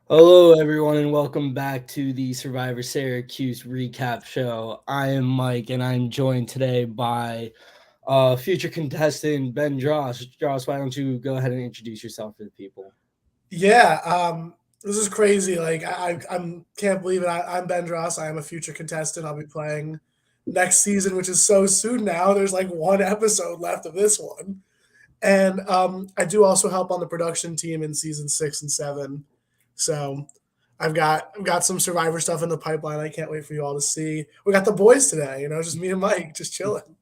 Hello, everyone, and welcome back to the Syrvivor Syracuse recap show. I am Mike, and I'm joined today by future contestant Ben Dross. Dross, why don't you go ahead and introduce yourself to the people? Yeah, this is crazy. Like I'm can't believe it. I'm Ben Dross. I am a future contestant. I'll be playing next season, which is so soon now. There's like one episode left of this one, and I do also help on the production team in season 6 and 7. So I've got some Survivor stuff in the pipeline. I can't wait for you all to see. We got the boys today. Just me and Mike, just chilling.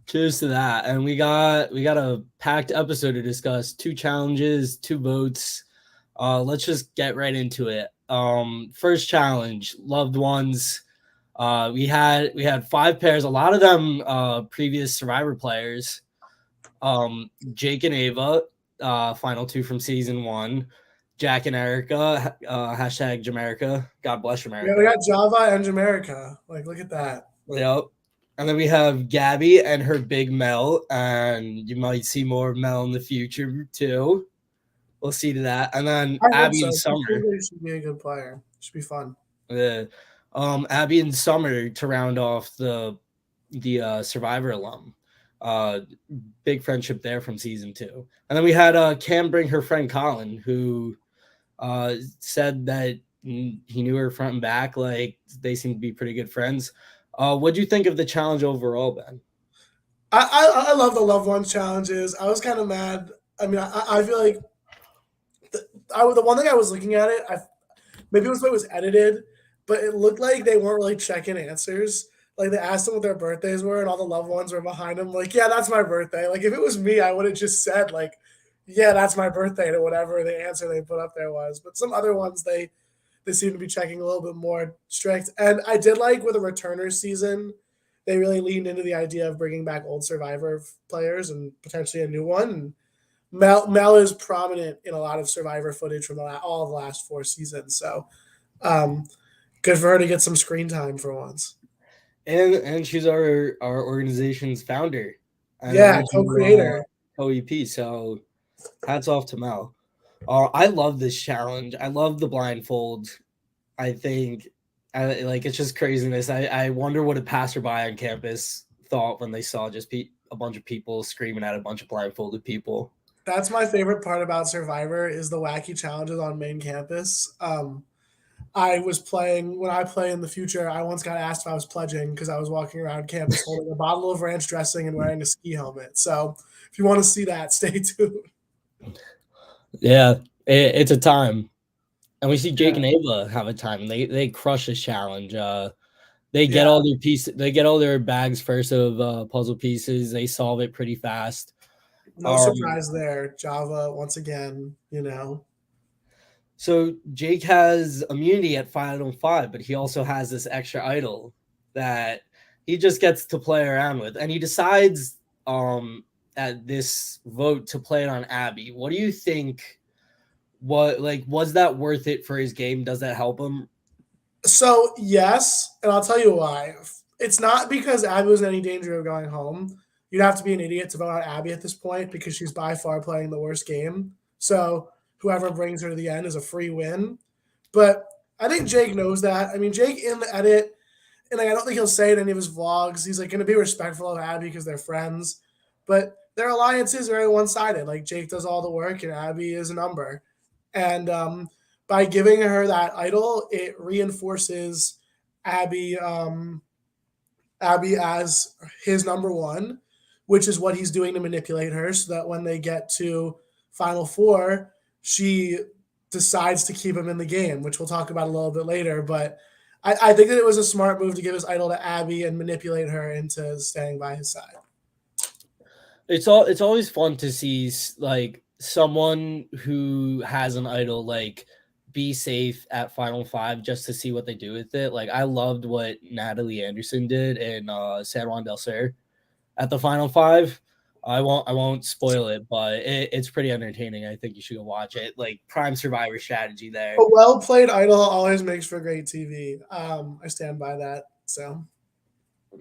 Cheers to that. And we got a packed episode to discuss. Two challenges, two votes. Let's just get right into it. First challenge, loved ones. We had five pairs, a lot of them previous Survivor players. Jake and Ava, final two from season one. Jack and Erica, hashtag Jamaica. God bless Yeah, we Jamaica. got Java and Jamaica. Like, look at that. Yep. And then we have Gabby and her big Mel, and you might see more of Mel in the future too. We'll see to that. And then I hope Abby and so. She Summer. seems like she'd be a good player. Should be fun. Uh, Abby and Summer to round off the Survivor alum. Uh, Big friendship there from season two. And then we had Cam bring her friend Colin, who said that he knew her front and back. Like they seem to be pretty good friends. What do you think of the challenge overall, Ben? I love the loved ones challenges. I was kind of mad. I mean, I feel like the one thing I was looking at it. Maybe it was the way it was edited, but it looked like they weren't really checking answers. Like they asked them what their birthdays were, and all the loved ones were behind them. Like, yeah, that's my birthday. Like if it was me, I would have just said like, yeah, that's my birthday to whatever the answer they put up there was. But some other ones they seem to be checking a little bit more strict. And I did like with a returner season, they really leaned into the idea of bringing back old Survivor players and potentially a new one. And Mel is prominent in a lot of Survivor footage from all of the last 4 seasons. So um, good for her to get some screen time for once. And she's our organization's founder and Yeah, original co-creator. co-EP. So hats off to Mel. I love this challenge. I love the blindfold. I think like it's just craziness. I wonder what a passerby on campus thought when they saw just a bunch of people screaming at a bunch of blindfolded people. That's my favorite part about Survivor is the wacky challenges on main campus. I was playing when I play in the future. I once got asked if I was pledging because I was walking around campus holding a bottle of ranch dressing and wearing a ski helmet. So if you want to see that, stay tuned. Yeah, it's a time. And we see Jake Yeah, and Ava have a time. They crush this challenge. They get yeah. all their pieces. They get all their bags first of puzzle pieces. They solve it pretty fast. No Um, surprise there. Java once again. so Jake has immunity at final five, but he also has this extra idol that he just gets to play around with, and he decides at this vote to play it on Abby. What do you think? What like was that worth it for his game? Does that help him? So yes, and I'll tell you why. It's not because Abby was in any danger of going home. You'd have to be an idiot to vote out Abby at this point because she's by far playing the worst game. So whoever brings her to the end is a free win. But I think Jake knows that. I mean, Jake in the edit, and like, I don't think he'll say it in any of his vlogs. He's like going to be respectful of Abby because they're friends. But their alliance is very one sided. Like Jake does all the work and Abby is a number. And by giving her that idol, it reinforces Abby Abby as his number one, which is what he's doing to manipulate her, so that when they get to Final Four, she decides to keep him in the game, which we'll talk about a little bit later. But I think that it was a smart move to give his idol to Abby and manipulate her into staying by his side. It's always fun to see like someone who has an idol like be safe at final five just to see what they do with it. Like I loved what Natalie Anderson did in San Juan del Sur at the final five. I won't spoil it, but it's pretty entertaining. I think you should go watch it. Like prime Survivor strategy there. A well played idol always makes for great TV. I stand by that. So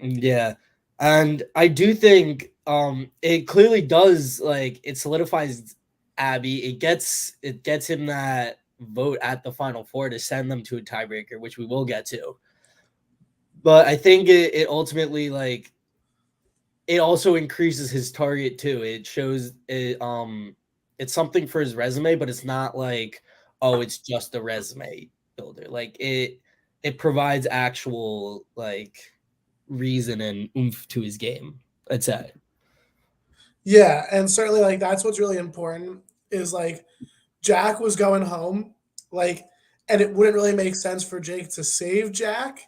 Yeah. And I do think it clearly does like it solidifies Abby, it gets him that vote at the Final Four to send them to a tiebreaker, which we will get to. But I think it ultimately, like, it also increases his target too. It shows it it's something for his resume, but it's not like, oh, it's just a resume builder. Like it provides actual like reason and oomph to his game, I'd say. Yeah, and certainly like that's what's really important is like Jack was going home, like, and it wouldn't really make sense for Jake to save Jack.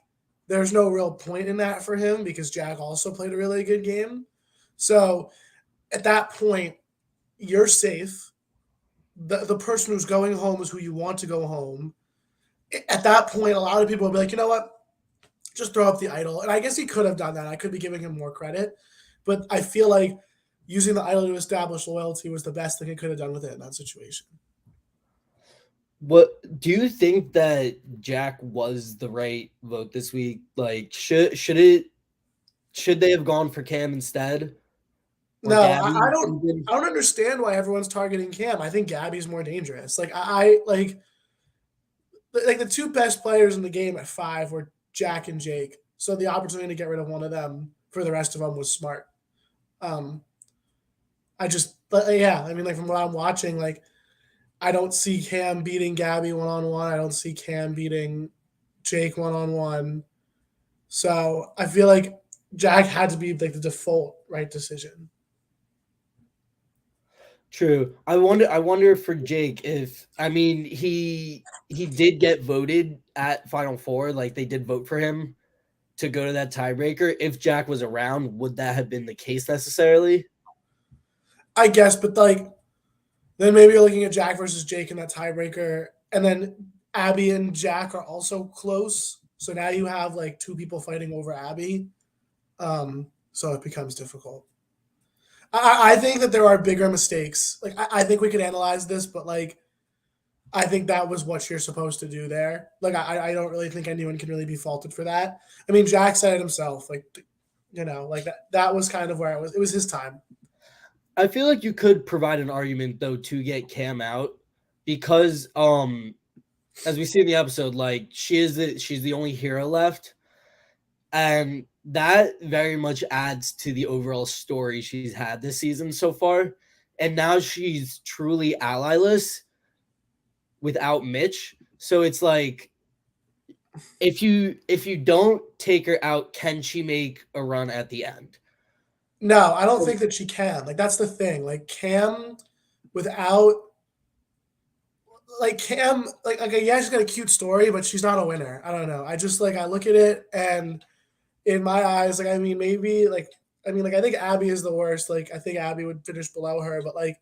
There's no real point in that for him because Jack also played a really good game. So at that point, you're safe. The person who's going home is who you want to go home. At that point, a lot of people will be like, you know what? Just throw up the idol. And I guess he could have done that. I could be giving him more credit. But I feel like using the idol to establish loyalty was the best thing he could have done with it in that situation. What do you think that Jack was the right vote this week? Like should they have gone for Cam instead? Or No, Gabby I don't. even? I don't understand why everyone's targeting Cam. I think Gabby's more dangerous. Like I like the two best players in the game at 5 were Jack and Jake. So the opportunity to get rid of one of them for the rest of them was smart. Um, but yeah, I mean, like from what I'm watching, like I don't see Cam beating Gabby 1-on-1. I don't see Cam beating Jake 1-on-1. So I feel like Jack had to be like the default right decision. True. I wonder for Jake if I mean he did get voted at Final Four, like they did vote for him to go to that tiebreaker. If Jack was around, would that have been the case necessarily? I guess, but like then maybe you're looking at Jack versus Jake in that tiebreaker, and then Abby and Jack are also close. So now you have like two people fighting over Abby. So it becomes difficult. I think that there are bigger mistakes. Like I think we could analyze this, but like I think that was what you're supposed to do there. Like I don't really think anyone can really be faulted for that. I mean, Jack said it himself. Like like that was kind of where it was. It was his time. I feel like you could provide an argument though to get Cam out because as we see in the episode, like she's the only hero left. And that very much adds to the overall story she's had this season so far. And now she's truly allyless without Mitch. So it's like if you don't take her out, can she make a run at the end? No, I don't think that she can. Like that's the thing. Like Cam without like Cam like yeah, she's got a cute story, but she's not a winner. I don't know. I just like I look at it and in my eyes, like I mean maybe like I mean like I think Abby is the worst. Like I think Abby would finish below her, but like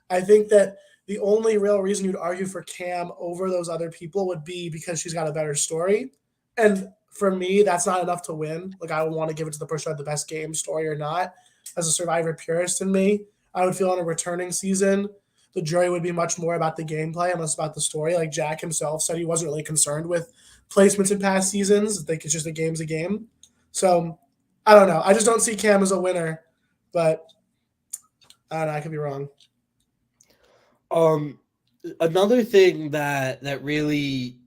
I think that the only real reason you'd argue for Cam over those other people would be because she's got a better story. And for me, that's not enough to win. Like I would want to give it to the person who had the best game story or not. As a Survivor purist in me, I would feel on a returning season, the jury would be much more about the gameplay and less about the story. Like Jack himself said he wasn't really concerned with placements in past seasons. I think it's just a game's a game. So I don't know. I just don't see Cam as a winner, but I don't know. I could be wrong. Another thing that really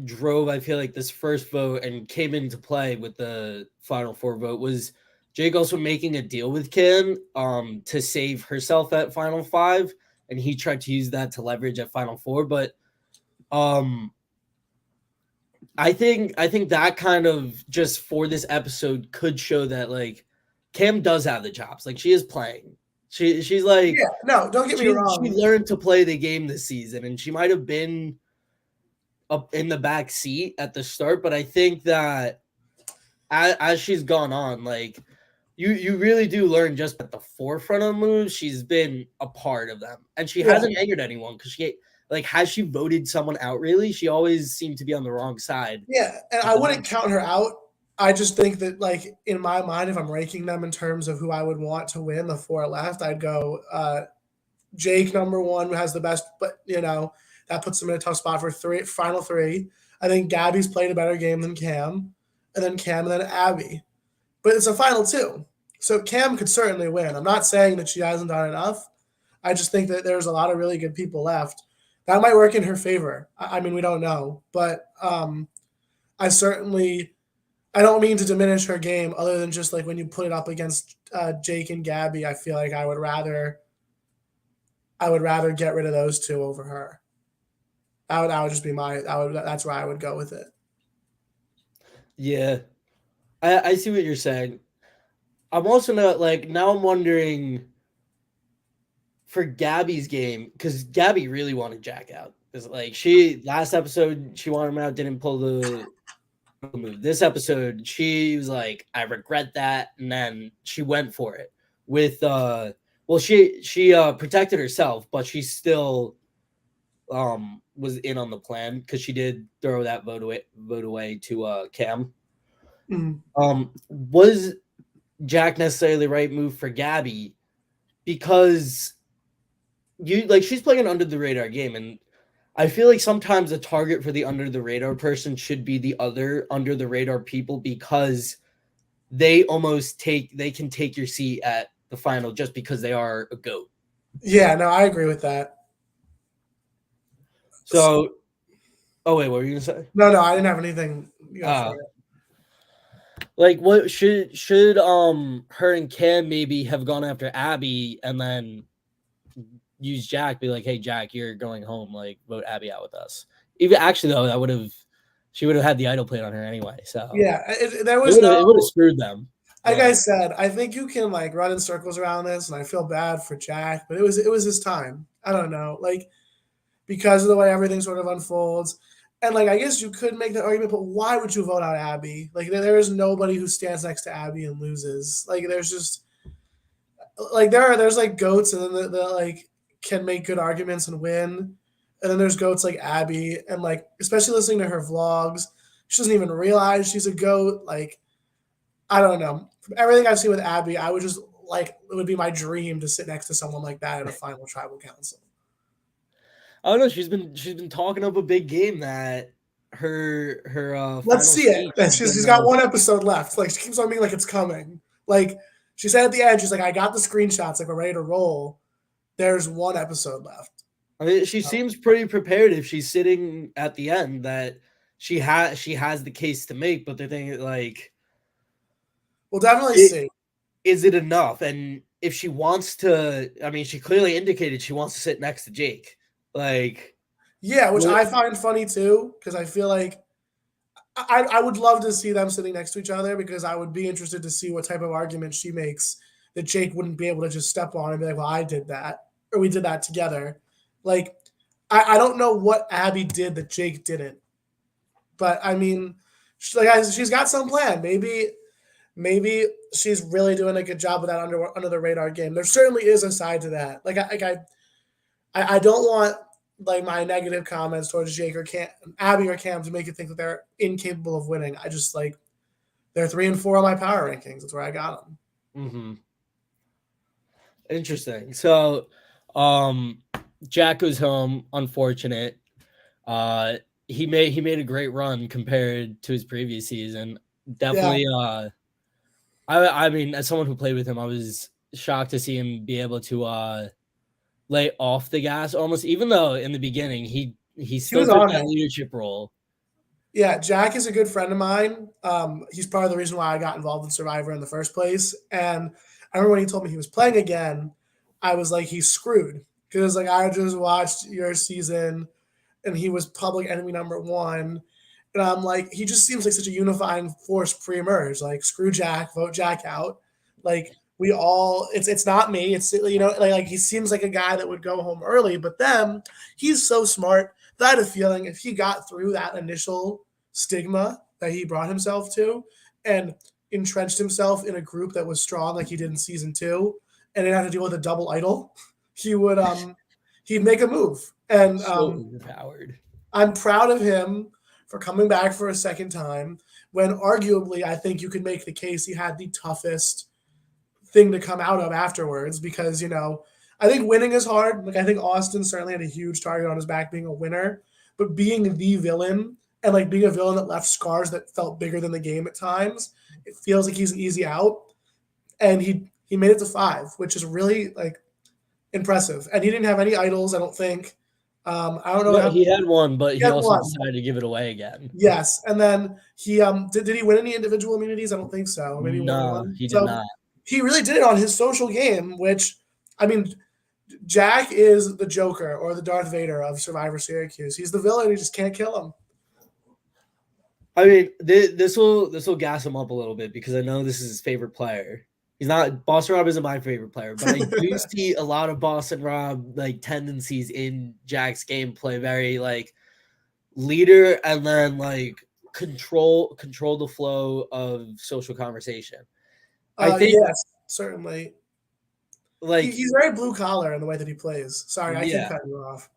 drove, I feel like, this first vote and came into play with the Final Four vote was Jake also making a deal with Kim to save herself at Final Five, and he tried to use that to leverage at Final Four. But I think that kind of just for this episode could show that like Kim does have the chops. Like she is playing. She's like Yeah, no, don't get me she wrong. learned to play the game this season, and she might have been up in the back seat at the start, but I think that as she's gone on, like you really do learn just at the forefront of the moves. She's been a part of them, and she hasn't angered anyone because she like has she voted someone out really? She always seemed to be on the wrong side. Yeah, and I wouldn't count her out. I just think that, like, in my mind, if I'm ranking them in terms of who I would want to win the 4 left, I'd go Jake number 1 has the best, but that puts him in a tough spot for final 3. I think Gabby's played a better game than Cam, and then Cam and then Abby. But it's a final 2, so Cam could certainly win. I'm not saying that she hasn't done enough. I just think that there's a lot of really good people left. That might work in her favor. I mean, we don't know, but I certainly I don't mean to diminish her game, other than just like when you put it up against Jake and Gabby. I feel like I would rather get rid of those two over her. That would just be that's where I would go with it. Yeah, I see what you're saying. I'm also not like now. I'm wondering for Gabby's game because Gabby really wanted Jack out. Because like she last episode she wanted him out, didn't pull the move. This episode she was like, I regret that, and then she went for it with well she protected herself, but she still was in on the plan because she did throw that vote away to Cam. Mm. Was Jack necessarily the right move for Gabby? Because you like she's playing an under the radar game, and I feel like sometimes the target for the under the radar person should be the other under the radar people because they can take your seat at the final just because they are a goat. Yeah, no, I agree with that. So, oh wait, what were you gonna say? No, I didn't have anything. For it. Like, what should her and Cam maybe have gone after Abby and then use Jack? Be like, hey Jack, you're going home. Like, vote Abby out with us. Even actually though, she would have had the idol played on her anyway. So Yeah, there it was would have screwed them. Like I said, I think you can like run in circles around this, and I feel bad for Jack, but it was his time. I don't know, like because of the way everything sort of unfolds, and like I guess you could make the argument, but why would you vote out Abby? Like there is nobody who stands next to Abby and loses. Like there's just like there's like goats, and then the like can make good arguments and win, and then there's goats like Abby, and like especially listening to her vlogs, she doesn't even realize she's a goat. Like I don't know. From everything I've seen with Abby, I would just like it would be my dream to sit next to someone like that at a final tribal council. I don't know. She's been talking up a big game that her Let's final see it. speech. She's got one episode left. Like she keeps on being like it's coming. Like she said at the end, she's like, I got the screenshots, like we're ready to roll. There's one episode left. I mean, she seems pretty prepared if she's sitting at the end that she has the case to make, but the thing is like We'll definitely see. Is it enough? And if she wants to, I mean, she clearly indicated she wants to sit next to Jake. Like, yeah, which I find funny too, because I feel like I would love to see them sitting next to each other because I would be interested to see what type of argument she makes that Jake wouldn't be able to just step on and be like, well, I did that, or we did that together. Like, I don't know what Abby did that Jake didn't. But I mean, she's got some plan. Maybe she's really doing a good job with that under the radar game. There certainly is a side to that. I don't want like my negative comments towards Jake or Abby or Cam to make you think that they're incapable of winning. I just like they're 3 and 4 on my power rankings. That's where I got them. Mm-hmm. Interesting. So, Jack goes home. Unfortunate. He made a great run compared to his previous season. Definitely. Yeah. I mean, as someone who played with him, I was shocked to see him be able to lay off the gas almost, even though in the beginning he still took that leadership role. Yeah, Jack is a good friend of mine. He's part of the reason why I got involved in Survivor in the first place. And I remember when he told me he was playing again, I was like, he's screwed. Because like I just watched your season and he was public enemy number 1. And I'm like, he just seems like such a unifying force pre-merge. Like, screw Jack, vote Jack out. Like, we all, it's not me. It's, you know, like he seems like a guy that would go home early. But then he's so smart that I had a feeling if he got through that initial stigma that he brought himself to and entrenched himself in a group that was strong like he did in season 2 and didn't have to deal with a double idol, he would he'd make a move. And so overpowered. I'm proud of him for coming back for a second time when arguably I think you could make the case he had the toughest thing to come out of afterwards because, you know, I think winning is hard. Like I think Austin certainly had a huge target on his back being a winner, but being the villain and like being a villain that left scars that felt bigger than the game at times, it feels like he's an easy out. And he made it to 5, which is really like impressive. And he didn't have any idols, I don't think. I don't know what No, happened. he had one, but He he had also one. decided to give it away again. Yes, and then he did he win any individual immunities? I don't think so. Maybe one No, one. he did So not. he really did it on his social game, which I mean, Jack is the Joker or the Darth Vader of Survivor Syracuse. He's the villain. You just can't kill him. I mean, this will gas him up a little bit because I know this is his favorite player. He's not Boston Rob isn't my favorite player, but I do see a lot of Boston Rob like tendencies in Jack's gameplay, very like leader and then like control the flow of social conversation. I think Yes, certainly. like He's very blue collar in the way that he plays. Sorry, I keep yeah. cutting you off.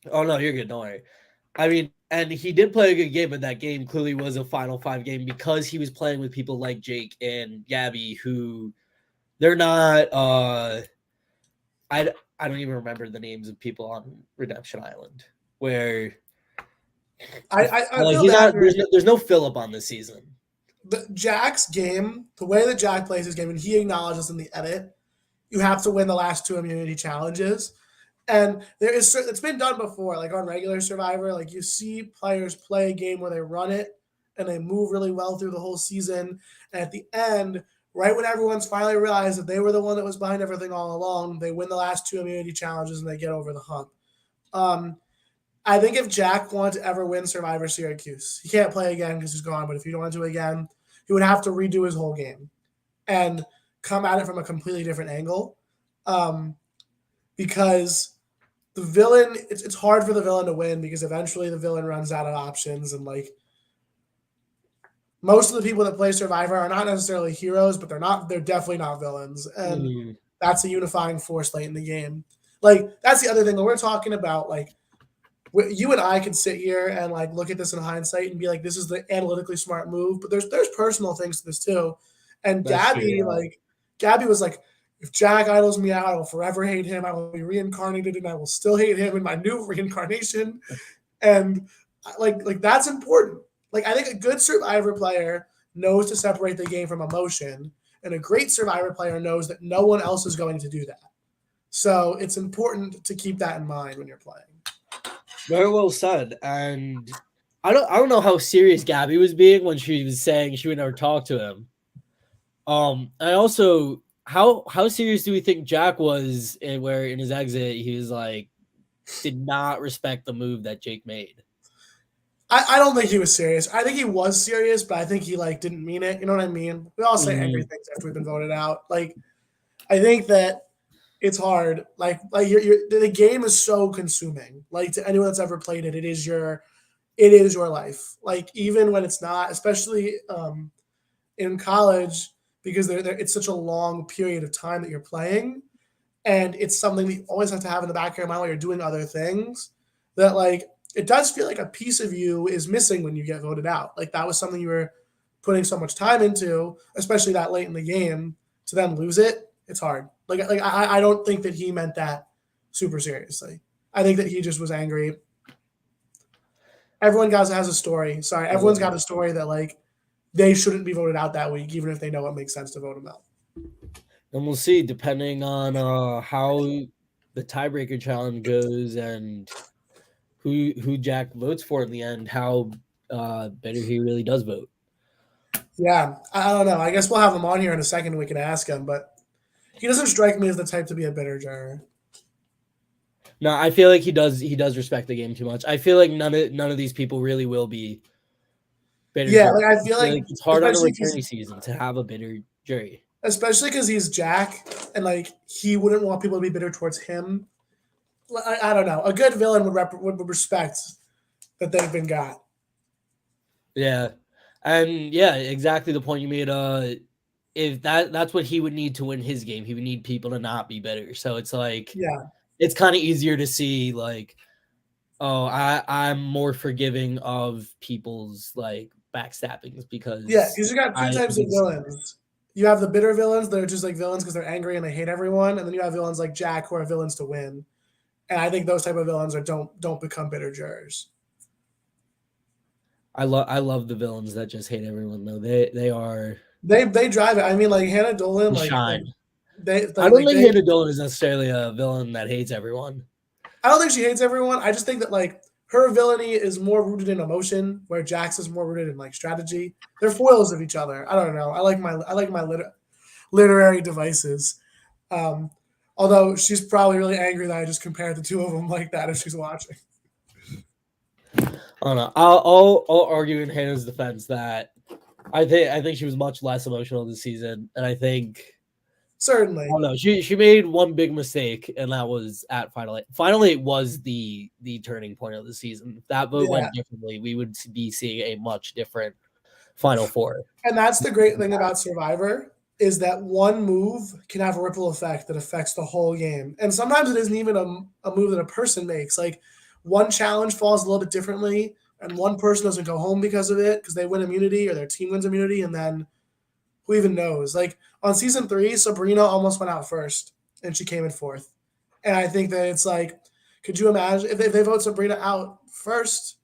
Oh no, you're good. Don't worry. I mean, and he did play a good game, but that game clearly was a Final Five game because he was playing with people like Jake and Gabby, who they're not. I don't even remember the names of people on Redemption Island where I like feel he's bad not. for There's no Philip on this season. Jack's game. The way that Jack plays his game, and he acknowledges in the edit, you have to win the last two immunity challenges. And it's been done before, like on regular Survivor. Like you see players play a game where they run it and they move really well through the whole season. And at the end, right when everyone's finally realized that they were the one that was behind everything all along, they win the last two immunity challenges and they get over the hump. Um, I think if Jack wanted to ever win Survivor Syracuse, he can't play again because he's gone. But if he wanted to again, he would have to redo his whole game and come at it from a completely different angle. Um, because the villain, it's hard for the villain to win because eventually the villain runs out of options. And like most of the people that play Survivor are not necessarily heroes, but they're definitely not villains. And that's a unifying force late in the game. Like that's the other thing that we're talking about. Like you and I could sit here and like look at this in hindsight and be like, this is the analytically smart move. But there's personal things to this too. And That's true. Gabby was like, if Jack idols me out, I will forever hate him. I will be reincarnated and I will still hate him in my new reincarnation. And like that's important. Like I think a good Survivor player knows to separate the game from emotion, and a great Survivor player knows that no one else is going to do that. So it's important to keep that in mind when you're playing. Very well said. And I don't know how serious Gabby was being when she was saying she would never talk to him. I also how serious do we think Jack was where in his exit he was like did not respect the move that Jake made? I don't think he was serious. I think he was serious, but I think he like didn't mean it. You know what I mean? We all say angry things after we've been voted out. Like I think that it's hard. Like the game is so consuming. Like to anyone that's ever played it, it is your life. Like even when it's not, especially in college, because it's such a long period of time that you're playing, and it's something that you always have to have in the back of your mind while you're doing other things. That like it does feel like a piece of you is missing when you get voted out. Like that was something you were putting so much time into, especially that late in the game, to then lose it. It's hard. Like I don't think that he meant that super seriously. I think that he just was angry. Everyone has a story. Sorry, everyone's got a story that like they shouldn't be voted out that week, even if they know it makes sense to vote them out. And we'll see, depending on how the tiebreaker challenge goes and who Jack votes for in the end, how better he really does vote. Yeah, I don't know. I guess we'll have him on here in a second and we can ask him, but he doesn't strike me as the type to be a bitter juror. No, I feel like he does respect the game too much. I feel like none of these people really will be bitter. Yeah, like I feel like it's hard on a returning season to have a bitter jury. Especially because he's Jack and like he wouldn't want people to be bitter towards him. I don't know. A good villain would respect that they've been got. Yeah. And yeah, exactly the point you made. If that's what he would need to win his game, he would need people to not be bitter. So it's like, yeah, it's kind of easier to see like, oh, I'm more forgiving of people's like backstabbings because because you got two types of villains. You have the bitter villains that are just like villains because they're angry and they hate everyone, and then you have villains like Jack who are villains to win. And I think those type of villains don't become bitter jurors. I love the villains that just hate everyone though. They drive it. I mean, like Hannah Dolan, like shine. I don't think Hannah Dillon is necessarily a villain that hates everyone. I don't think she hates everyone. I just think that like her villainy is more rooted in emotion, where Jax is more rooted in like strategy. They're foils of each other. I don't know. I like my literary devices. Um, although she's probably really angry that I just compared the two of them like that if she's watching. I don't know. I'll argue in Hannah's defense that I think she was much less emotional this season, and I think certainly. Oh no, she made one big mistake, and that was at Final Eight. Final Eight was the turning point of the season. If that vote went differently, we would be seeing a much different Final Four. And that's the great thing about Survivor is that one move can have a ripple effect that affects the whole game. And sometimes it isn't even a move that a person makes. Like one challenge falls a little bit differently, and one person doesn't go home because of it because they win immunity or their team wins immunity, and then who even knows? Like on season 3, Sabrina almost went out first, and she came in 4th. And I think that it's like, could you imagine if they vote Sabrina out first?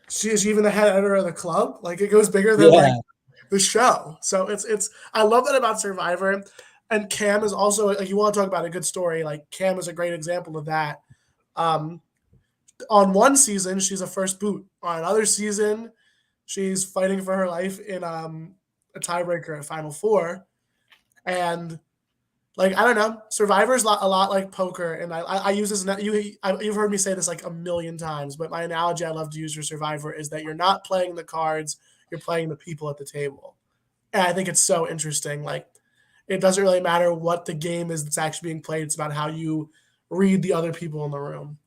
She is even the head editor of the club. Like it goes bigger than like the show. So it's I love that about Survivor. And Cam is also like you want to talk about a good story. Like Cam is a great example of that. On one season, she's a first boot. On another season, she's fighting for her life in a tiebreaker at Final Four. And like I don't know, Survivor is a lot like poker, and I use this. You've heard me say this like a million times, but my analogy I love to use for Survivor is that you're not playing the cards, you're playing the people at the table, and I think it's so interesting. Like it doesn't really matter what the game is that's actually being played; it's about how you read the other people in the room.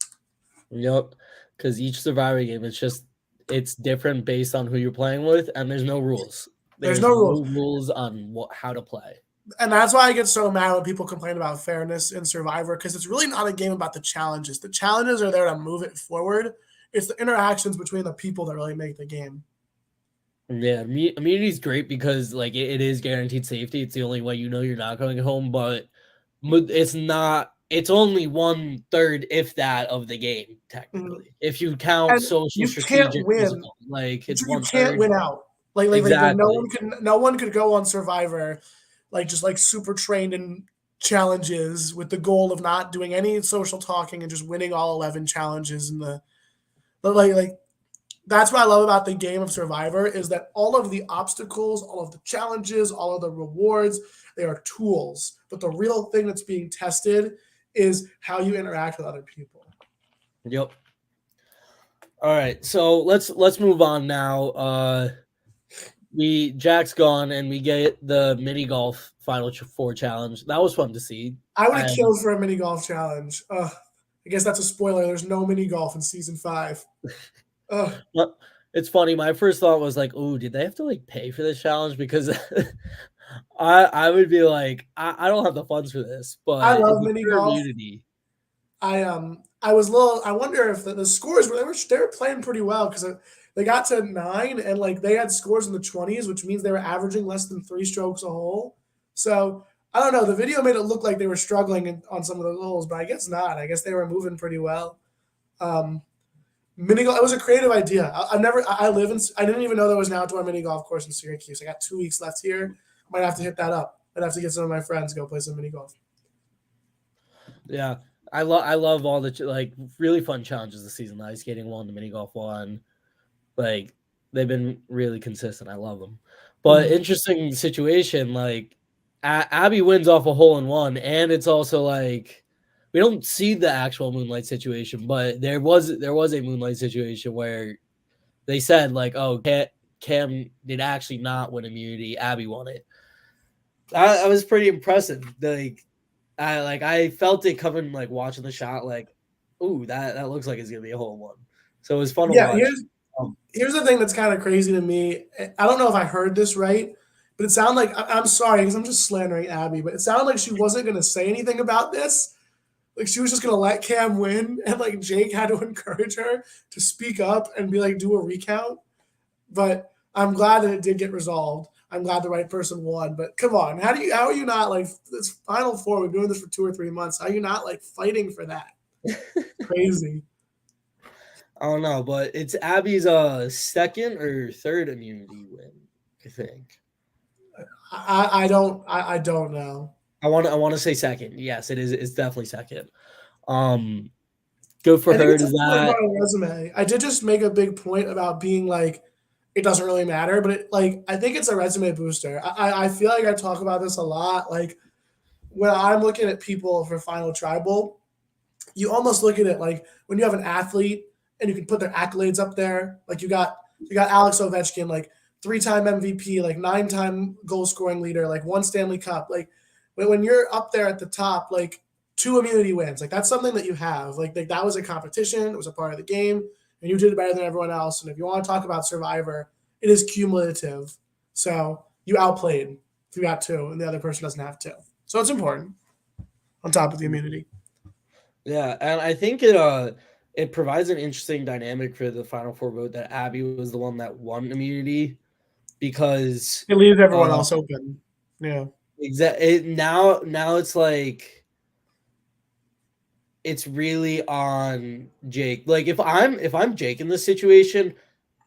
Yep, because each Survivor game it's different based on who you're playing with, and there's no rules. There's no rules on how to play. And that's why I get so mad when people complain about fairness in Survivor, because it's really not a game about the challenges. The challenges are there to move it forward. It's the interactions between the people that really make the game. Yeah, immunity is great because like it is guaranteed safety. It's the only way you know you're not going home, but it's not. It's only 1/3, if that, of the game technically. Mm-hmm. If you count social, you strategic, can't win. Physical, like it's you can't win out. Like exactly. no one could go on Survivor, like just like super trained in challenges with the goal of not doing any social talking and just winning all 11 challenges in the like that's what I love about the game of Survivor is that all of the obstacles, all of the challenges, all of the rewards, they are tools. But the real thing that's being tested is how you interact with other people. Yep. All right, so let's move on now. Jack's gone, and we get the mini golf Final Four challenge. That was fun to see. I would have killed for a mini golf challenge. I guess that's a spoiler. There's no mini golf in season 5. It's funny. My first thought was like, "Oh, did they have to like pay for this challenge?" Because I would be like, I don't have the funds for this, but I love mini golf. Immunity. I was a little. I wonder if the scores they were playing pretty well because they got to 9 and like they had scores in the 20s, which means they were averaging less than 3 strokes a hole. So I don't know. The video made it look like they were struggling on some of those holes, but I guess not. I guess they were moving pretty well. Mini golf. It was a creative idea. I didn't even know there was an outdoor mini golf course in Syracuse. I got 2 weeks left here. Might have to hit that up. I'd have to get some of my friends to go play some mini golf. Yeah, I love all the like really fun challenges this season. The ice skating one, the mini golf one, like they've been really consistent. I love them. But interesting situation. Like Abby wins off a hole in one, and it's also like. We don't see the actual Moonlight situation, but there was a Moonlight situation where they said like, "Oh, Cam did actually not win immunity. Abby won it." I was pretty impressive. I felt it coming like watching the shot. Like, ooh, that looks like it's gonna be a hole in one. So it was fun to watch. Here's the thing that's kind of crazy to me. I don't know if I heard this right, but it sounded like I'm sorry because I'm just slandering Abby, but it sounded like she wasn't gonna say anything about this. Like she was just gonna let Cam win, and like Jake had to encourage her to speak up and be like, do a recount. But I'm glad that it did get resolved. I'm glad the right person won. But come on, how are you not like this Final Four? We've been doing this for 2 or 3 months. How are you not like fighting for that? Crazy. I don't know, but it's Abby's second or third immunity win, I think. I don't know. I want to say second. Yes, it is. It's definitely second. Um, Good for I think her. it's Does just like that? about a resume. I did just make a big point about being like it doesn't really matter, but I think it's a resume booster. I feel like I talk about this a lot. Like when I'm looking at people for Final Tribal, you almost look at it like when you have an athlete and you can put their accolades up there. Like you got Alex Ovechkin, like 3-time MVP, like 9-time goal scoring leader, like one Stanley Cup. Like when you're up there at the top, like 2 immunity wins, like that's something that you have. Like that was a competition, it was a part of the game, and you did better than everyone else. And if you want to talk about Survivor, it is cumulative. So you outplayed if you got two, and the other person doesn't have two. So it's important on top of the immunity. Yeah, and I think it provides an interesting dynamic for the final four vote that Abby was the one that won immunity because It leaves everyone uh else open. Yeah. now it's like it's really on Jake. Like if I'm Jake in this situation,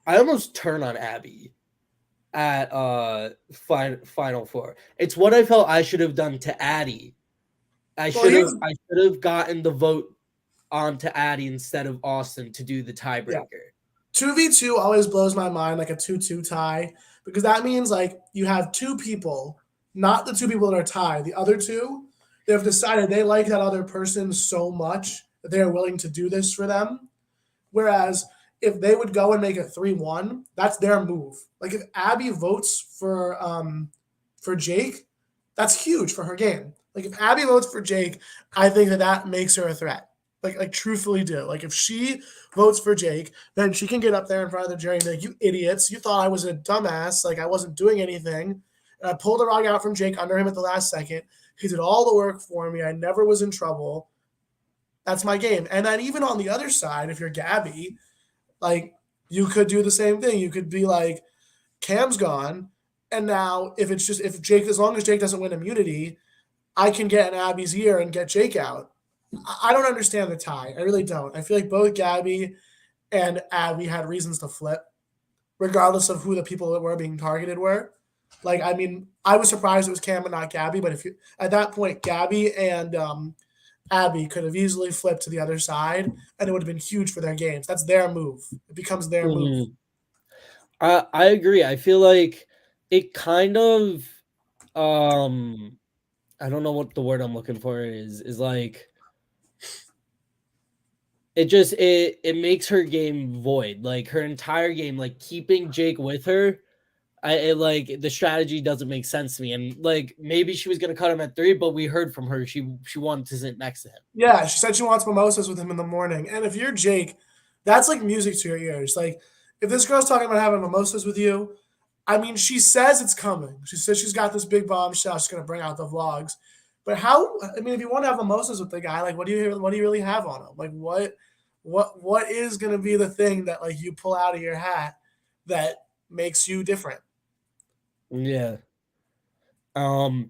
I almost turn on Abby at final four. It's what I felt I should have done to Addie. I Well, should have here's I should have gotten the vote onto Addie instead of Austin to do the yeah. tiebreaker. 2v2 always blows my mind, like a 2-2 tie, because that means like you have two people, not the two people that are tied. The other two, they have decided they like that other person so much that they are willing to do this for them. Whereas if they would go and make it 3-1, that's their move. Like if Abby votes for Jake, that's huge for her game. Like if Abby votes for Jake, I think that makes her a threat. Like truthfully do. Like if she votes for Jake, then she can get up there in front of the jury and be like, "You idiots! You thought I was a dumbass. Like I wasn't doing anything. And I pulled the rug out from Jake under him at the last second. He did all the work for me. I never was in trouble. That's my game." And then even on the other side, if you're Gabby, like you could do the same thing. You could be like, Cam's gone, and now if Jake, as long as Jake doesn't win immunity, I can get in Abby's ear and get Jake out. I don't understand the tie. I really don't. I feel like both Gabby and Abby had reasons to flip, regardless of who the people that were being targeted were. Like, I mean, I was surprised it was Cam and not Gabby, but if you at that point, Gabby and Abby could have easily flipped to the other side, and it would have been huge for their games. That's their move. It becomes their move. Mhm. I agree. I feel like it kind of um I don't know what the word I'm looking for is like it makes her game void. Like her entire game, like keeping Jake with her, like the strategy doesn't make sense to me. And like maybe she was gonna cut him at 3, but we heard from her she wanted to sit next to him. Yeah, she said she wants mimosas with him in the morning. And if you're Jake, that's like music to your ears. Like, if this girl's talking about having mimosas with you, I mean, she says it's coming. She says she's got this big bombshell. She's gonna bring out the vlogs. But how? I mean, if you want to have mimosas with the guy, like, what do you really have on him? Like, what is gonna be the thing that like you pull out of your hat that makes you different? Yeah. Um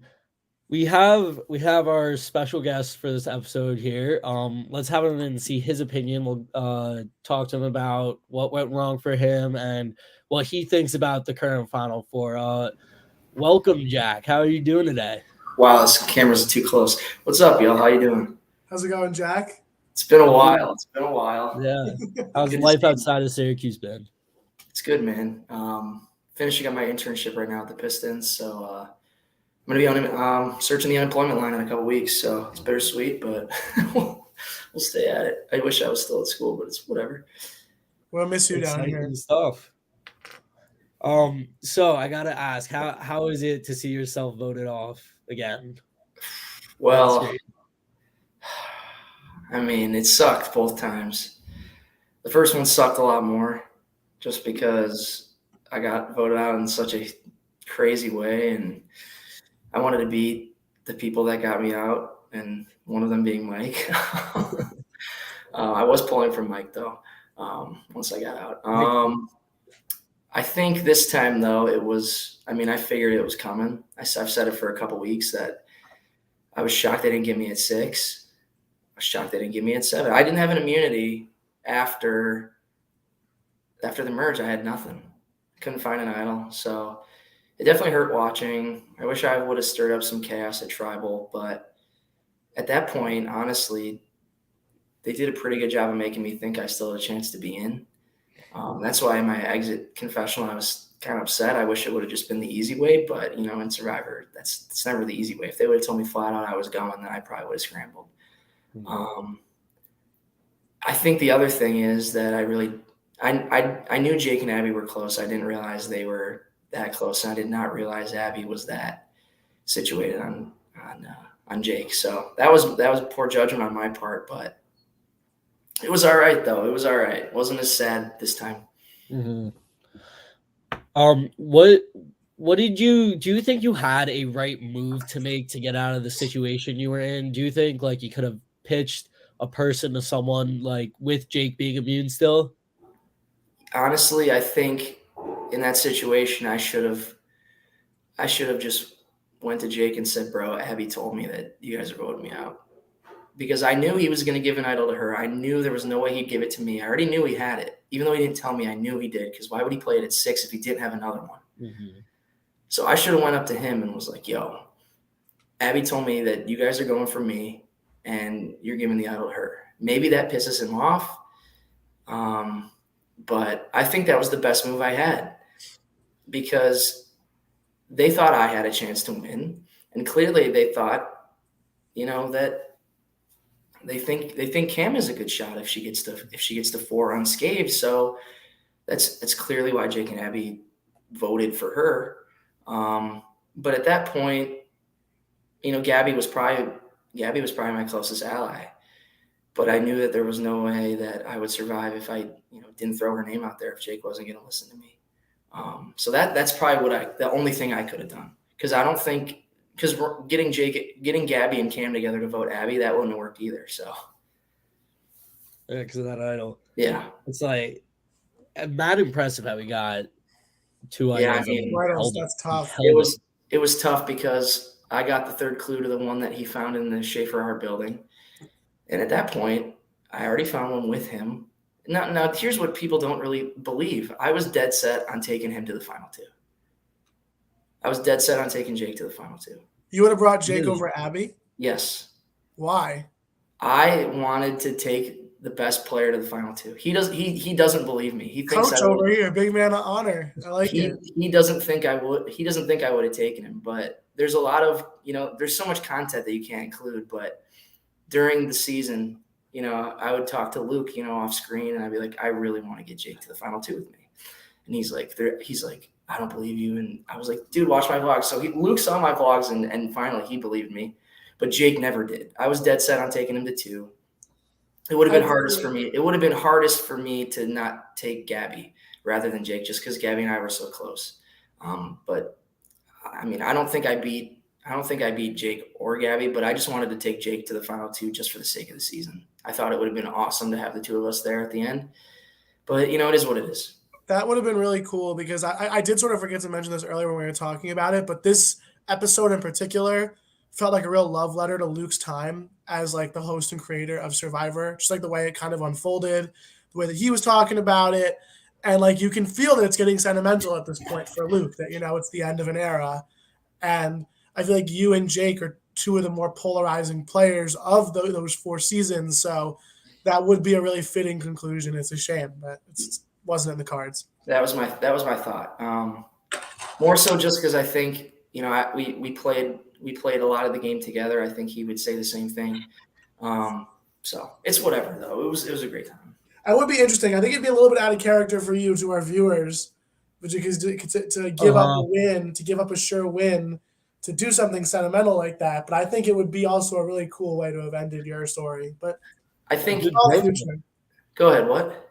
we have our special guest for this episode here. Let's have him and see his opinion. We'll talk to him about what went wrong for him and what he thinks about the current Final Four. Welcome, Jack. How are you doing today? Wow, this camera's too close. What's up, y'all? How you doing? How's it going, Jack? It's been a Good. while. It's been a while. Yeah. How's Good to life see you. outside of Syracuse been? It's good, man. Finishing up my internship right now at the Pistons, so I'm gonna be on searching the unemployment line in a couple weeks. So it's bittersweet, but we'll stay at it. I wish I was still at school, but it's whatever. We'll miss you down here. Exciting stuff. So I gotta ask, how is it to see yourself voted off again? Well, I mean, it sucked both times. The first one sucked a lot more, just because I got voted out in such a crazy way, and I wanted to beat the people that got me out, and one of them being Mike. I was pulling for Mike, though, once I got out. I think this time, though, I figured it was coming. I've said it for a couple weeks that I was shocked they didn't give me at 6. I was shocked they didn't give me at 7. I didn't have an immunity after the merge. I had nothing. Couldn't find an idol. So it definitely hurt watching. I wish I would have stirred up some chaos at Tribal, but at that point, honestly, they did a pretty good job of making me think I still had a chance to be in. That's why in my exit confessional, I was kind of upset. I wish it would have just been the easy way, but in Survivor, it's never the easy way. If they would have told me flat out I was going, then I probably would have scrambled. I think the other thing is that I knew Jake and Abby were close. I didn't realize they were that close, and I did not realize Abby was that situated on Jake. So that was poor judgment on my part, but it was all right though. It was all right. It wasn't as sad this time. Mm-hmm. Do you think you had a right move to make to get out of the situation you were in? Do you think like you could have pitched a person to someone like with Jake being immune still? Honestly, I think in that situation, I should have just went to Jake and said, bro, Abby told me that you guys are voting me out. Because I knew he was going to give an idol to her. I knew there was no way he'd give it to me. I already knew he had it. Even though he didn't tell me, I knew he did. Because why would he play it at 6 if he didn't have another one? Mm-hmm. So I should have went up to him and was like, yo, Abby told me that you guys are going for me and you're giving the idol to her. Maybe that pisses him off. But I think that was the best move I had. Because they thought I had a chance to win. And clearly they thought, that they think Cam is a good shot if she gets to 4 unscathed. So that's clearly why Jake and Abby voted for her. But at that point, Gabby was probably my closest ally. But I knew that there was no way that I would survive if I didn't throw her name out there if Jake wasn't going to listen to me. So that's probably the only thing I could have done. Because I don't think – because getting Gabby and Cam together to vote Abby, that wouldn't have worked either. So yeah, because of that idol. Yeah, it's like mad impressive how we got 2 idols. Idols, that's tough. It was tough because I got the third clue to the one that he found in the Schaefer Art building, and at that point, I already found one with him. Now, here's what people don't really believe. I was dead set on taking him to the final 2. I was dead set on taking Jake to the final 2. You would have brought Jake over Abby? Yes. Why? I wanted to take the best player to the final 2. He doesn't believe me. He thinks Coach over here, big man of honor. I like it. He doesn't think I would. He doesn't think I would have taken him. But there's a lot of there's so much content that you can't include. But during the season, I would talk to Luke, off screen, and I'd be like, I really want to get Jake to the final 2 with me. And he's like, I don't believe you. And I was like, dude, watch my vlogs. So Luke saw my vlogs and finally he believed me, but Jake never did. I was dead set on taking him to 2. It would have been hardest for me. It would have been hardest for me to not take Gabby rather than Jake, just because Gabby and I were so close. But I mean, I don't think I beat Jake or Gabby, but I just wanted to take Jake to the final 2 just for the sake of the season. I thought it would have been awesome to have the 2 of us there at the end, but it is what it is. That would have been really cool because I did sort of forget to mention this earlier when we were talking about it, but this episode in particular felt like a real love letter to Luke's time as like the host and creator of Survivor, just like the way it kind of unfolded, the way that he was talking about it. And like, you can feel that it's getting sentimental at this point for Luke, that, it's the end of an era. And I feel like you and Jake are 2 of the more polarizing players of those 4 seasons. So that would be a really fitting conclusion. It's a shame, but it wasn't in the cards. That was my thought. More so just because I think, we played a lot of the game together. I think he would say the same thing. So it's whatever though. It was a great time. It would be interesting. I think it'd be a little bit out of character for you to our viewers, because to give up a win, to give up a sure win, to do something sentimental like that. But I think it would be also a really cool way to have ended your story. But I think. Go ahead. What?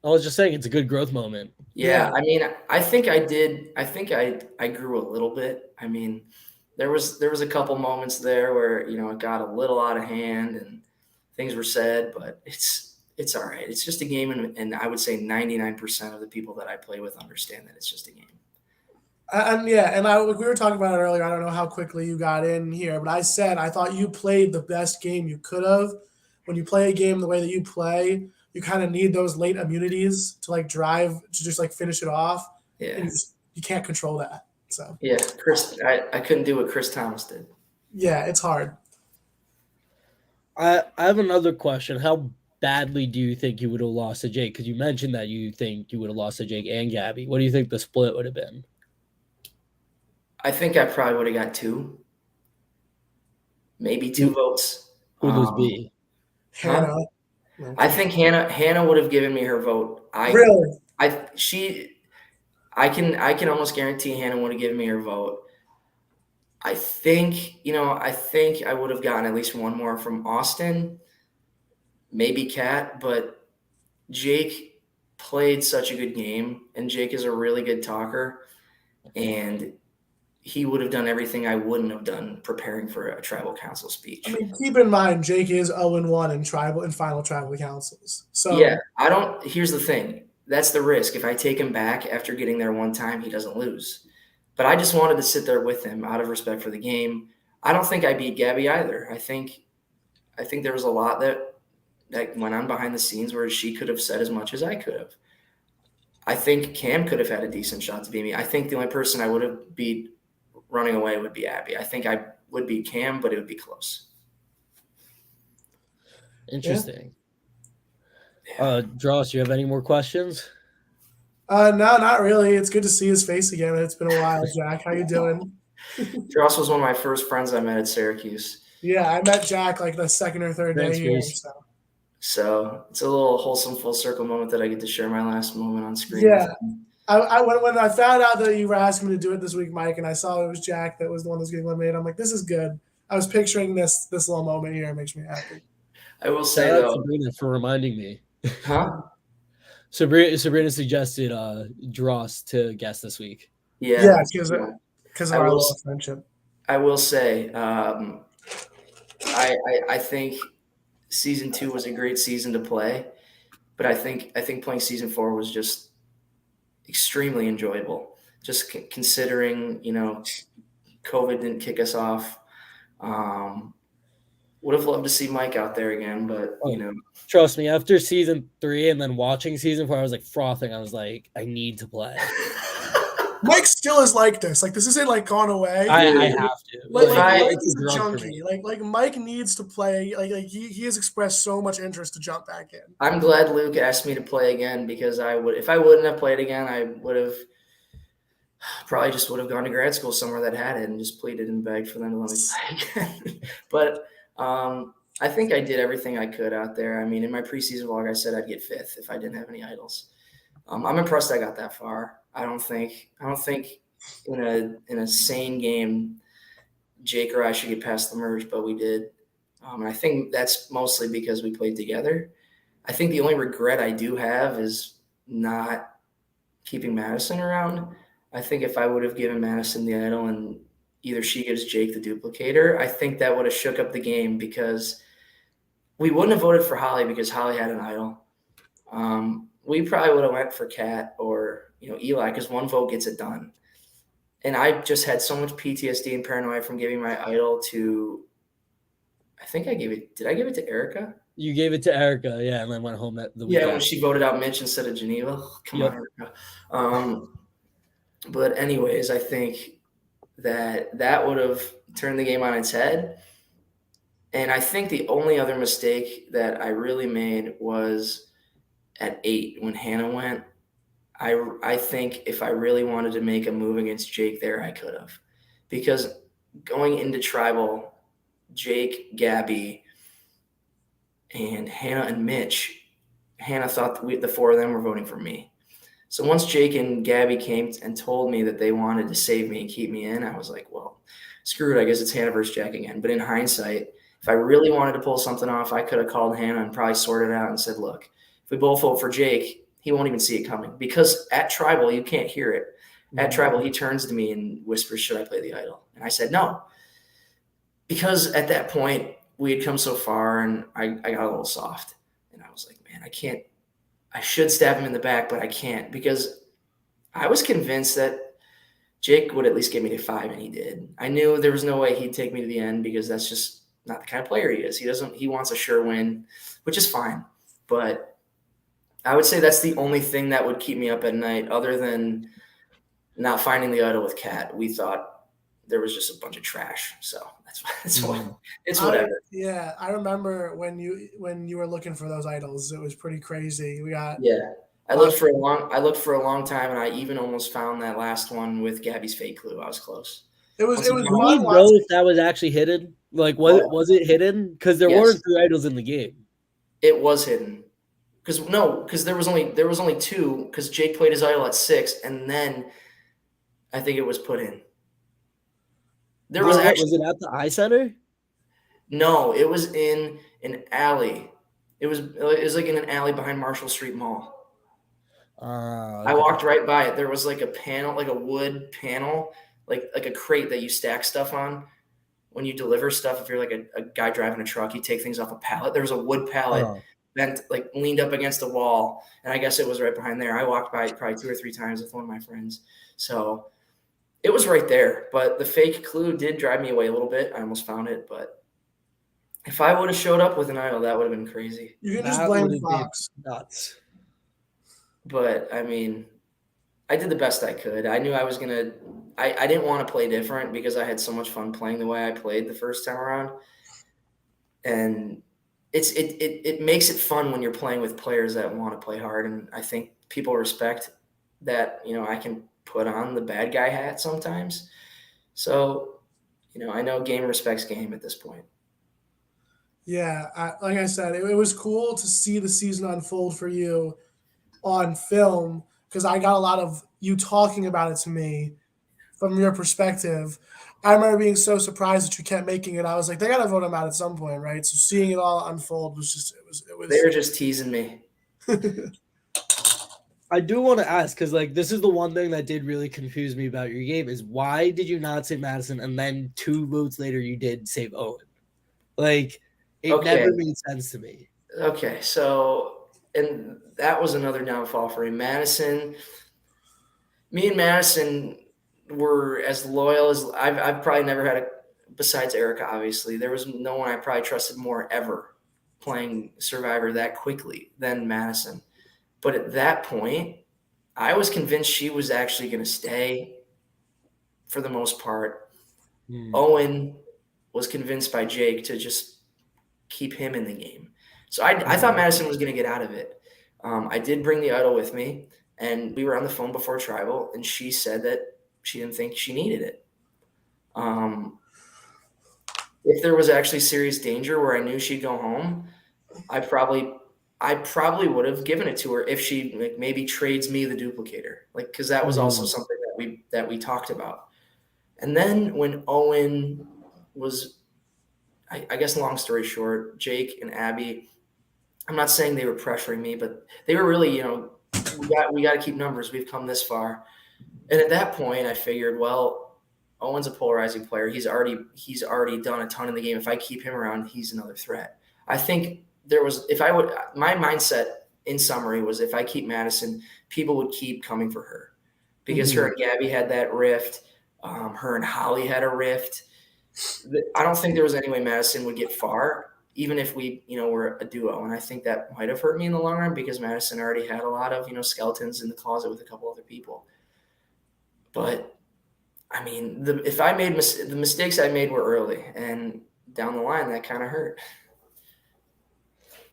I was just saying it's a good growth moment. Yeah. I mean, I think I did. I think I grew a little bit. I mean, there was a couple moments there where it got a little out of hand and things were said, but it's all right. It's just a game, and I would say 99% of the people that I play with understand that it's just a game. We were talking about it earlier. I don't know how quickly you got in here, but I said I thought you played the best game you could have. When you play a game the way that you play, you kind of need those late immunities to like drive to just like finish it off. Yeah. And you can't control that. So Yeah, I couldn't do what Chris Thomas did. yeah, it's hard. I have another question. How badly do you think you would have lost to Jake? Because you mentioned that you think you would have lost to Jake and Gabby. What do you think the split would have been? I think I probably would have got 2, maybe 2 votes. Who'd those be? Hannah. I think Hannah would have given me her vote. Really? I can almost guarantee Hannah would have given me her vote. I think I would have gotten at least one more from Austin, maybe Kat, but Jake played such a good game, and Jake is a really good talker, and he would have done everything I wouldn't have done preparing for a tribal council speech. I mean, keep in mind, Jake is 0-1 in final tribal councils. So yeah, here's the thing. That's the risk. If I take him back after getting there one time, he doesn't lose. But I just wanted to sit there with him out of respect for the game. I don't think I beat Gabby either. I think there was a lot that went on behind the scenes where she could have said as much as I could have. I think Cam could have had a decent shot to beat me. I think the only person I would have beat running away would be Abby. I think I would beat Cam, but it would be close. Interesting. Yeah. Dross, do you have any more questions? No, not really. It's good to see his face again. It's been a while, Jack. How you doing? Dross was one of my first friends I met at Syracuse. Yeah, I met Jack like the second or third day here. So it's a little wholesome full circle moment that I get to share my last moment on screen. Yeah. When I found out that you were asking me to do it this week, Mike, and I saw it was Jack that was the one that was getting eliminated, I'm like, this is good. I was picturing this little moment here. It makes me happy. I will say, though. Sabrina for reminding me. Huh? Sabrina suggested Dross to guest this week. Yeah, because of our little friendship. I will say, I think season 2 was a great season to play, but I think playing season 4 was just extremely enjoyable. Just considering, COVID didn't kick us off. Would have loved to see Mike out there again, but Trust me, after season 3 and then watching season 4, I was like frothing. I was like, I need to play. Mike still is like this. Like, this isn't like gone away. I have to. Mike is a junkie. Like Mike needs to play. Like he has expressed so much interest to jump back in. I'm glad Luke asked me to play again because if I wouldn't have played again, I would have probably just would have gone to grad school somewhere that had it and just pleaded and begged for them to let me play again. But I think I did everything I could out there. I mean, in my preseason vlog, I said I'd get 5th if I didn't have any idols. I'm impressed I got that far. I don't think in a sane game, Jake or I should get past the merge, but we did. And I think that's mostly because we played together. I think the only regret I do have is not keeping Madison around. I think if I would have given Madison the idol and either she gives Jake the duplicator, I think that would have shook up the game because we wouldn't have voted for Holly because Holly had an idol. We probably would have went for Kat or Eli because one vote gets it done. And I just had so much PTSD and paranoia from giving my idol to – I think I gave it – did I give it to Erica? You gave it to Erica, yeah, and then went home at the weekend. Yeah, when she voted out Mitch instead of Geneva. Come on, Erica. But anyways, I think that would have turned the game on its head. And I think the only other mistake that I really made was at 8 when Hannah went. I think if I really wanted to make a move against Jake there, I could have. Because going into tribal, Jake, Gabby, and Hannah and Mitch, Hannah thought the 4 of them were voting for me. So once Jake and Gabby came and told me that they wanted to save me and keep me in, I was like, well, screw it. I guess it's Hannah versus Jack again. But in hindsight, if I really wanted to pull something off, I could have called Hannah and probably sorted it out and said, look, if we both vote for Jake, he won't even see it coming. Because at tribal, you can't hear it. At tribal, he turns to me and whispers, should I play the idol? And I said, no. Because at that point, we had come so far and I got a little soft. And I was like, man, I should stab him in the back, but I can't. Because I was convinced that Jake would at least get me to 5, and he did. I knew there was no way he'd take me to the end because that's just not the kind of player he is. He wants a sure win, which is fine. But I would say that's the only thing that would keep me up at night other than not finding the idol with Kat, we thought there was just a bunch of trash. So that's what it's whatever. I remember when you were looking for those idols, it was pretty crazy. We got I looked for a long time, and I even almost found that last one with Gabby's fake clue. I was close. It was Do fun we know watching. if that was actually hidden? Like, What? was it hidden? Because there Yes. weren't 3 idols in the game. It was hidden. Because there was only 2, because Jake played his idol at 6, and then I think it was put in. There was actually was it at the eye center? no, it was in an alley. It was like in an alley behind Marshall Street Mall. I walked right by it. There was like a panel, like a wood panel, like a crate that you stack stuff on when you deliver stuff. If you're like a guy driving a truck, you take things off a pallet. There was a wood pallet bent, like leaned up against a wall, and I guess it was right behind there. I walked by it probably 2 or 3 times with one of my friends. So it was right there, but the fake clue did drive me away a little bit. I almost found it, but if I would have showed up with an idol, that would have been crazy. You can just blame Fox. Nuts. But I mean, I did the best I could. I knew I was gonna. I didn't want to play different because I had so much fun playing the way I played the first time around, and it makes it fun when you're playing with players that want to play hard, and I think people respect that. I can put on the bad guy hat sometimes. So, I know game respects game at this point. Yeah, like I said, it was cool to see the season unfold for you on film because I got a lot of you talking about it to me from your perspective. I remember being so surprised that you kept making it. I was like, they got to vote him out at some point, right? So seeing it all unfold was just it was. They were just teasing me. I do want to ask because this is the one thing that did really confuse me about your game is why did you not say Madison and then 2 votes later you did save Owen? It never made sense to me. Okay, so and that was another downfall for me. Me and Madison were as loyal as I've probably never had besides Erica, obviously. There was no one I probably trusted more ever playing Survivor that quickly than Madison. But at that point, I was convinced she was actually going to stay for the most part. Owen was convinced by Jake to just keep him in the game. So I thought Madison was going to get out of it. I did bring the idol with me, and we were on the phone before Tribal, and she said that she didn't think she needed it. If there was actually serious danger where I knew she'd go home, I probably would have given it to her if she maybe trades me the duplicator, because that was also something that we talked about. And then when Owen was, I guess, long story short, Jake and Abby, I'm not saying they were pressuring me, but they were really, we got to keep numbers. We've come this far. And at that point I figured, well, Owen's a polarizing player. He's already done a ton in the game. If I keep him around, he's another threat. I think my mindset in summary was if I keep Madison, people would keep coming for her because her and Gabby had that rift. Her and Holly had a rift. I don't think there was any way Madison would get far, even if we, were a duo. And I think that might have hurt me in the long run because Madison already had a lot of, skeletons in the closet with a couple other people. But I mean, the mistakes I made were early, and down the line that kind of hurt.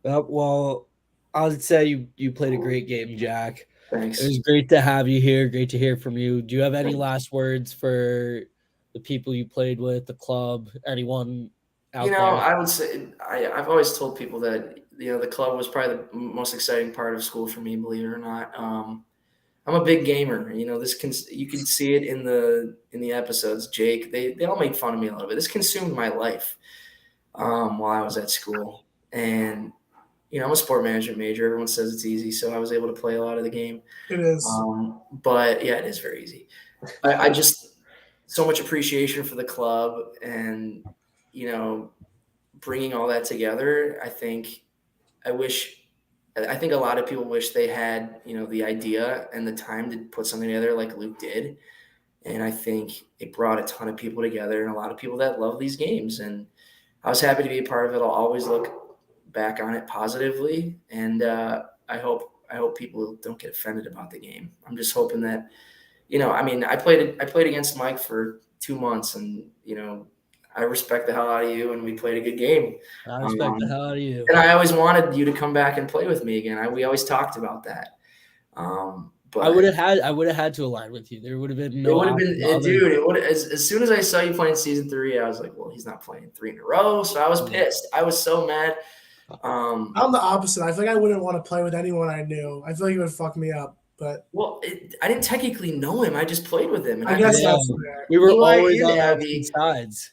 Well, I'd say you played a great game, Jack. Thanks. It was great to have you here. Great to hear from you. Do you have any last words for the people you played with, the club, anyone out there? I would say I've always told people that the club was probably the most exciting part of school for me, believe it or not. I'm a big gamer. You can see it in the episodes. Jake, they all made fun of me a little bit. This consumed my life while I was at school, and I'm a sport management major. Everyone says it's easy, so I was able to play a lot of the game. It is. But yeah, it is very easy. I just so much appreciation for the club and, bringing all that together. I think a lot of people wish they had, the idea and the time to put something together like Luke did. And I think it brought a ton of people together and a lot of people that love these games. And I was happy to be a part of it. I'll always look back on it positively, and I hope people don't get offended about the game. I'm just hoping that I mean, I played against Mike for 2 months, and I respect the hell out of you, and we played a good game. I respect the hell out of you. And I always wanted you to come back and play with me again. We always talked about that. But I would have had to align with you. There would have been no. It would have been, dude. It would as soon as I saw you playing season 3, I was like, well, he's not playing 3 in a row, so I was pissed. I was so mad. I'm the opposite. I feel like I wouldn't want to play with anyone I knew. I feel like it would fuck me up. But I didn't technically know him. I just played with him. And I guess that's fair. We were Eli always and on Abby. sides.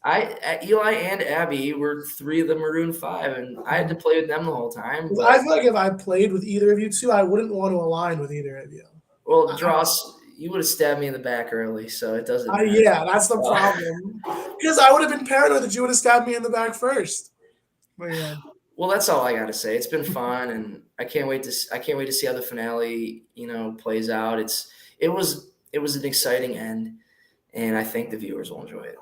Eli and Abby were 3 of the Maroon 5, and I had to play with them the whole time. But I feel like if I played with either of you two, I wouldn't want to align with either of you. Well, Dross, you would have stabbed me in the back early, so it doesn't matter. Yeah, that's the problem. Because I would have been paranoid that you would have stabbed me in the back first. But yeah. Well, that's all I got to say. It's been fun, and I can't wait to see how the finale, plays out. It was an exciting end, and I think the viewers will enjoy it.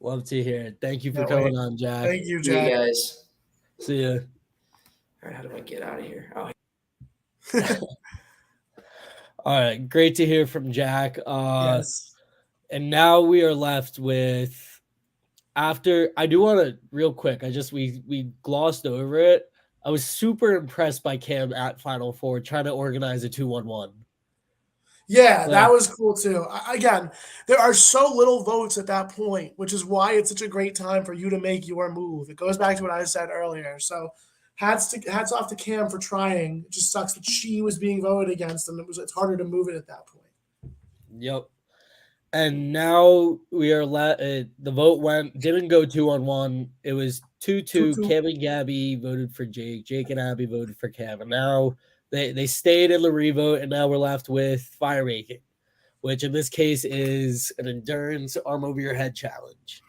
Love to hear it. Thank you for coming on, Jack. Thank you, See Jack. you guys. See ya. All right, how do I get out of here? Oh. All right, great to hear from Jack. Yes. And now we are left with, after, I do want to, real quick, we glossed over it. I was super impressed by Cam at Final Four trying to organize a 2-1-1. Yeah, that was cool too. Again, there are so little votes at that point, which is why it's such a great time for you to make your move. It goes back to what I said earlier. So hats off to Cam for trying. It just sucks that she was being voted against, and it's harder to move it at that point. Yep. And now we are the vote didn't go 2-1-1. It was 2-2. Cam and Gabby voted for Jake. Jake and Abby voted for Cam. And now they stayed in the revote, and now we're left with fire making, which in this case is an endurance arm over your head challenge.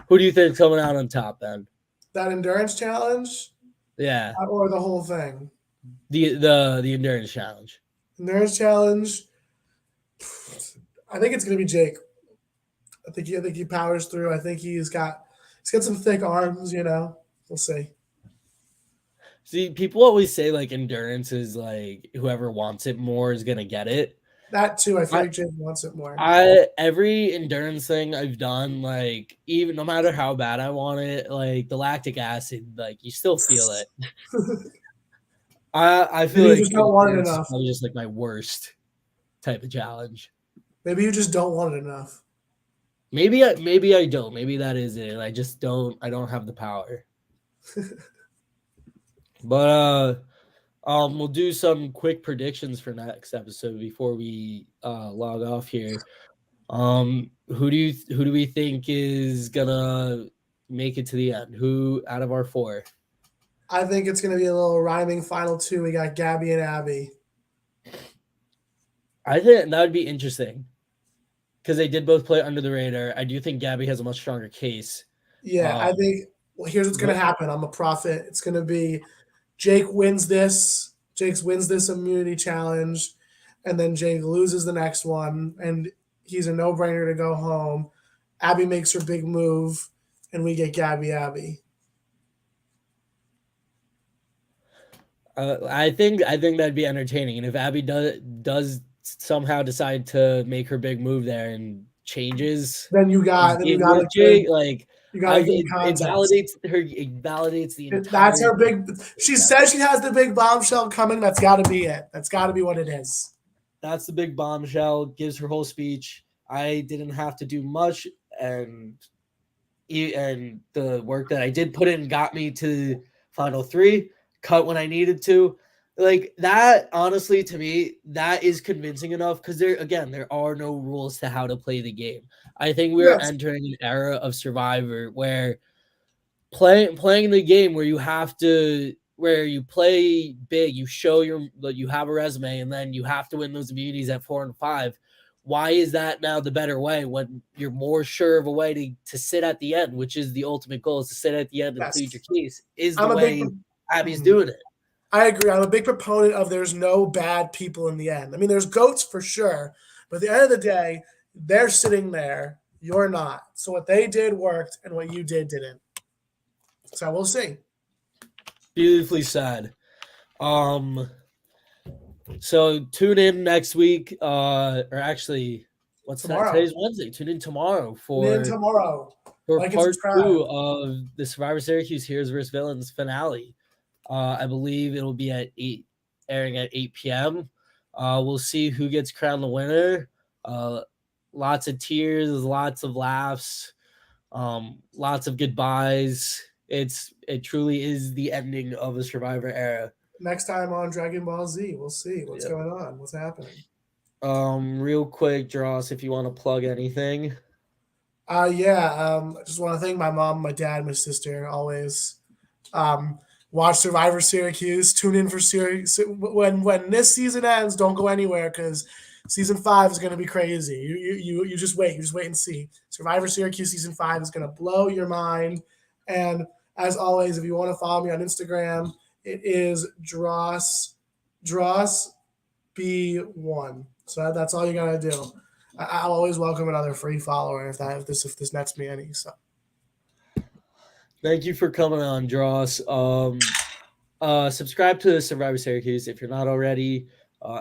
Who do you think is coming out on top then? That endurance challenge? Yeah. Or the whole thing? The endurance challenge. Endurance challenge. I think it's gonna be Jake. I think he powers through. I think he's got some thick arms, We'll see. See, people always say like endurance is like whoever wants it more is gonna get it. That too, I feel like Jake wants it more. Every endurance thing I've done, like even no matter how bad I want it, like the lactic acid, like you still feel it. I feel like you just don't want it enough. It's just like my worst type of challenge. Maybe you just don't want it enough. Maybe I don't. Maybe that is it. I just don't. I don't have the power. But we'll do some quick predictions for next episode before we log off here. Who do we think is gonna make it to the end? Who out of our 4? I think it's gonna be a little rhyming final 2. We got Gabby and Abby. I think that would be interesting because they did both play under the radar. I do think Gabby has a much stronger case. Yeah, I think. Well, here's what's gonna happen. I'm a prophet. It's gonna be Jake wins this. Jake wins this immunity challenge, and then Jake loses the next one, and he's a no-brainer to go home. Abby makes her big move, and we get Abby. I think that'd be entertaining, and if Abby does somehow decide to make her big move there and changes, then you got Jake, like. You got it validates the entire. That's her big. She says she has the big bombshell coming. That's got to be it. That's got to be what it is. That's the big bombshell. Gives her whole speech. I didn't have to do much, and the work that I did put in got me to final 3. Cut when I needed to. Like that, honestly, to me, that is convincing enough because there are no rules to how to play the game. I think we're entering an era of Survivor where playing the game where you play big, you show you have a resume, and then you have to win those immunities at 4 and 5. Why is that now the better way when you're more sure of a way to sit at the end, which is the ultimate goal, is to sit at the end and plead your case? Is the way Abby's doing it. I agree. I'm a big proponent of there's no bad people in the end. I mean, there's goats for sure, but at the end of the day, they're sitting there. You're not. So what they did worked, and what you did didn't. So we'll see. Beautifully said. So tune in next week, or actually, what's that? Tomorrow. Today's Wednesday. Tune in tomorrow Tune in tomorrow. for Like and part subscribe. 2 of the Survivor Syracuse Heroes vs. Villains finale. I believe it'll be at 8, airing at 8 p.m. We'll see who gets crowned the winner. Lots of tears, lots of laughs, lots of goodbyes. It truly is the ending of a Survivor era. Next time on Dragon Ball Z, we'll see what's Yep. going on, what's happening. Real quick, Dross, if you want to plug anything. I just want to thank my mom, my dad, my sister. Always watch Survivor Syracuse. Tune in for Syracuse when this season ends. Don't go anywhere because season 5 is going to be crazy. You just wait. You just wait and see. Survivor Syracuse season 5 is going to blow your mind. And as always, if you want to follow me on Instagram, it is Dross B1. So that's all you gotta do. I'll always welcome another free follower if this nets me any. So Thank you for coming on, Dross. Subscribe to Survivor Syracuse if you're not already.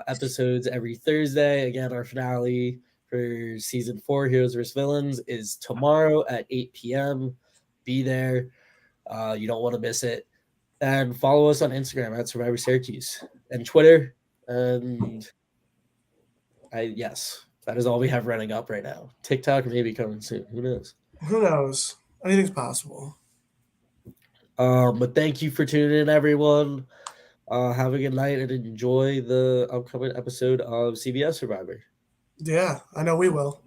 Episodes every Thursday. Again, our finale for season 4, Heroes vs. Villains, is tomorrow at 8 p.m. Be there. You don't want to miss it. And follow us on Instagram at Survivor Syracuse and Twitter. And yes, that is all we have running up right now. TikTok may be coming soon. Who knows? who knows? Anything's possible. But thank you for tuning in, everyone. Have a good night and enjoy the upcoming episode of CBS Survivor. Yeah, I know we will.